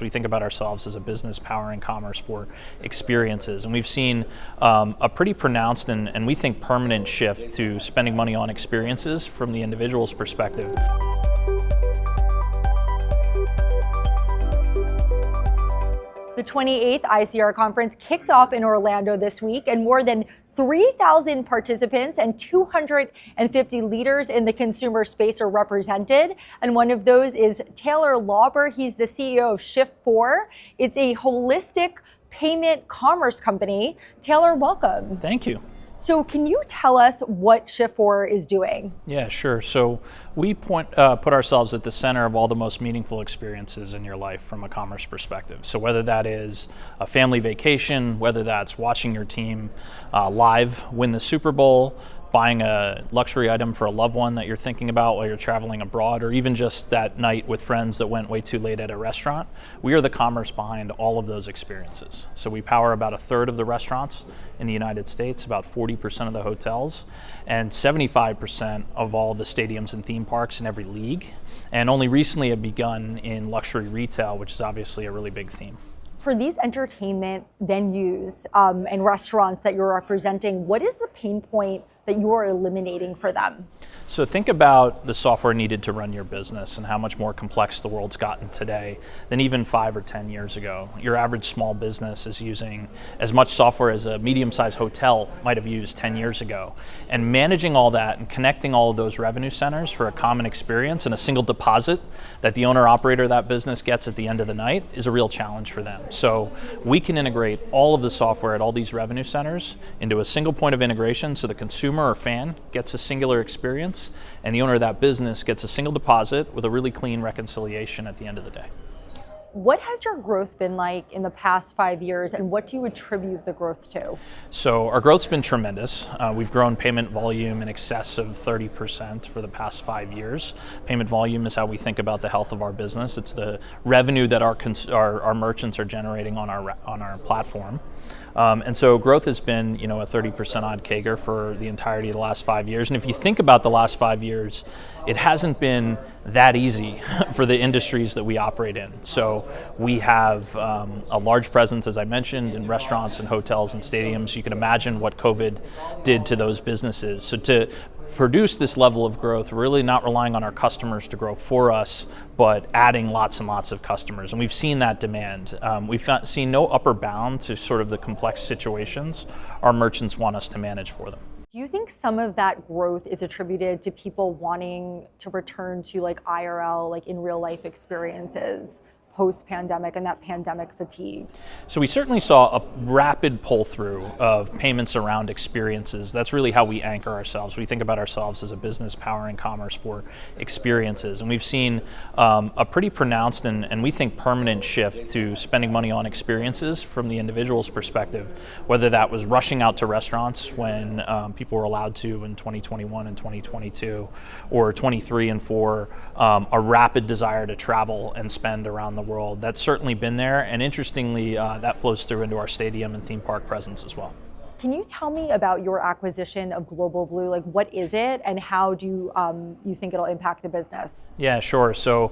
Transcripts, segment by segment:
We think about ourselves as a business powering commerce for experiences, and we've seen a pretty pronounced and we think permanent shift to spending money on experiences from the individual's perspective. The 28th ICR conference kicked off in Orlando this week, and more than 3,000 participants and 250 leaders in the consumer space are represented. And one of those is Taylor Lauber. He's the CEO of Shift4. It's a holistic payment commerce company. Taylor, welcome. Thank you. So can you tell us what Shift4 is doing? Yeah, sure. So we put ourselves at the center of all the most meaningful experiences in your life from a commerce perspective. So whether that is a family vacation, whether that's watching your team live win the Super Bowl, buying a luxury item for a loved one that you're thinking about while you're traveling abroad, or even just that night with friends that went way too late at a restaurant, we are the commerce behind all of those experiences. So we power about a third of the restaurants in the United States, about 40% of the hotels, and 75% of all the stadiums and theme parks in every league, and only recently have begun in luxury retail, which is obviously a really big theme. For these entertainment venues and restaurants that you're representing, what is the pain point that you are eliminating for them? So think about the software needed to run your business and how much more complex the world's gotten today than even 5 or 10 years ago. Your average small business is using as much software as a medium-sized hotel might have used 10 years ago. And managing all that and connecting all of those revenue centers for a common experience and a single deposit that the owner-operator of that business gets at the end of the night is a real challenge for them. So we can integrate all of the software at all these revenue centers into a single point of integration so the consumer or fan gets a singular experience and the owner of that business gets a single deposit with a really clean reconciliation at the end of the day. What has your growth been like in the past 5 years, and what do you attribute the growth to? So our growth's been tremendous. We've grown payment volume in excess of 30% for the past 5 years. Payment volume is how we think about the health of our business. It's the revenue that our merchants are generating on our platform. And so growth has been, a 30% odd CAGR for the entirety of the last 5 years. And if you think about the last 5 years, it hasn't been that easy for the industries that we operate in. So we have a large presence, as I mentioned, in restaurants and hotels and stadiums. You can imagine what COVID did to those businesses. So to produce this level of growth, we're really not relying on our customers to grow for us, but adding lots and lots of customers. And we've seen that demand. We've seen no upper bound to sort of the complex situations our merchants want us to manage for them. Do you think some of that growth is attributed to people wanting to return to IRL, in real life experiences post-pandemic and that pandemic fatigue? So we certainly saw a rapid pull-through of payments around experiences. That's really how we anchor ourselves. We think about ourselves as a business powering commerce for experiences. And we've seen a pretty pronounced and we think permanent shift to spending money on experiences from the individual's perspective, whether that was rushing out to restaurants when people were allowed to in 2021 and 2022, or 23 and 4, a rapid desire to travel and spend around the world. That's certainly been there, and interestingly, that flows through into our stadium and theme park presence as well. Can you tell me about your acquisition of Global Blue? What is it, and how do you think it'll impact the business? Yeah, sure. So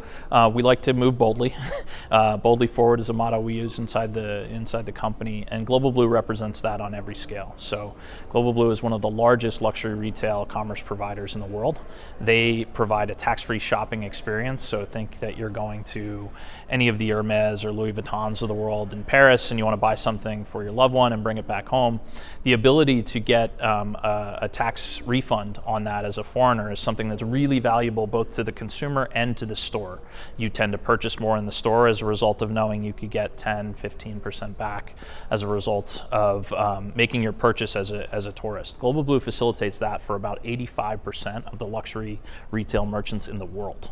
we like to move boldly. Boldly forward is a motto we use inside the company, and Global Blue represents that on every scale. So Global Blue is one of the largest luxury retail commerce providers in the world. They provide a tax-free shopping experience. So think that you're going to any of the Hermes or Louis Vuittons of the world in Paris, and you want to buy something for your loved one and bring it back home. The ability to get a tax refund on that as a foreigner is something that's really valuable both to the consumer and to the store. You tend to purchase more in the store as a result of knowing you could get 10, 15% back as a result of making your purchase as a tourist. Global Blue facilitates that for about 85% of the luxury retail merchants in the world.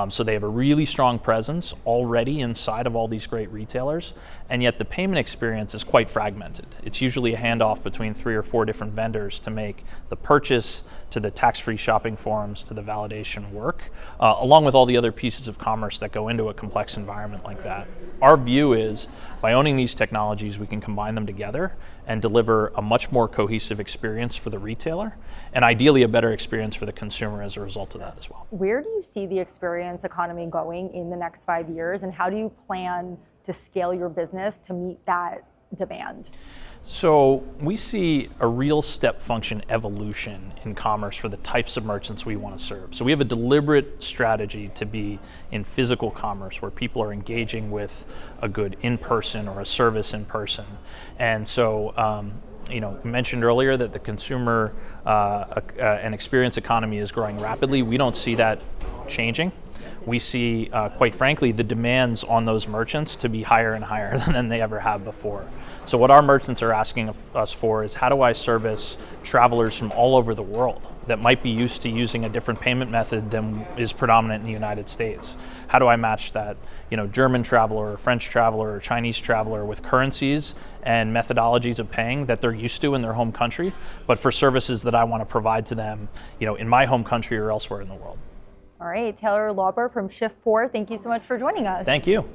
So they have a really strong presence already inside of all these great retailers, and yet the payment experience is quite fragmented. It's usually a handoff between 3 or 4 different vendors to make the purchase, to the tax-free shopping forms, to the validation work, along with all the other pieces of commerce that go into a complex environment like that. Our view is by owning these technologies, we can combine them together and deliver a much more cohesive experience for the retailer, and ideally a better experience for the consumer as a result of that as well. Where do you see the experience economy going in the next 5 years, and how do you plan to scale your business to meet that demand? So we see a real step function evolution in commerce for the types of merchants we want to serve. So we have a deliberate strategy to be in physical commerce where people are engaging with a good in person or a service in person. And so, you mentioned earlier that the consumer and experience economy is growing rapidly. We don't see that changing. We see, quite frankly, the demands on those merchants to be higher and higher than they ever have before. So what our merchants are asking us for is, how do I service travelers from all over the world that might be used to using a different payment method than is predominant in the United States? How do I match that, German traveler, or French traveler, or Chinese traveler with currencies and methodologies of paying that they're used to in their home country, but for services that I want to provide to them, in my home country or elsewhere in the world? All right, Taylor Lauber from Shift4, thank you so much for joining us. Thank you.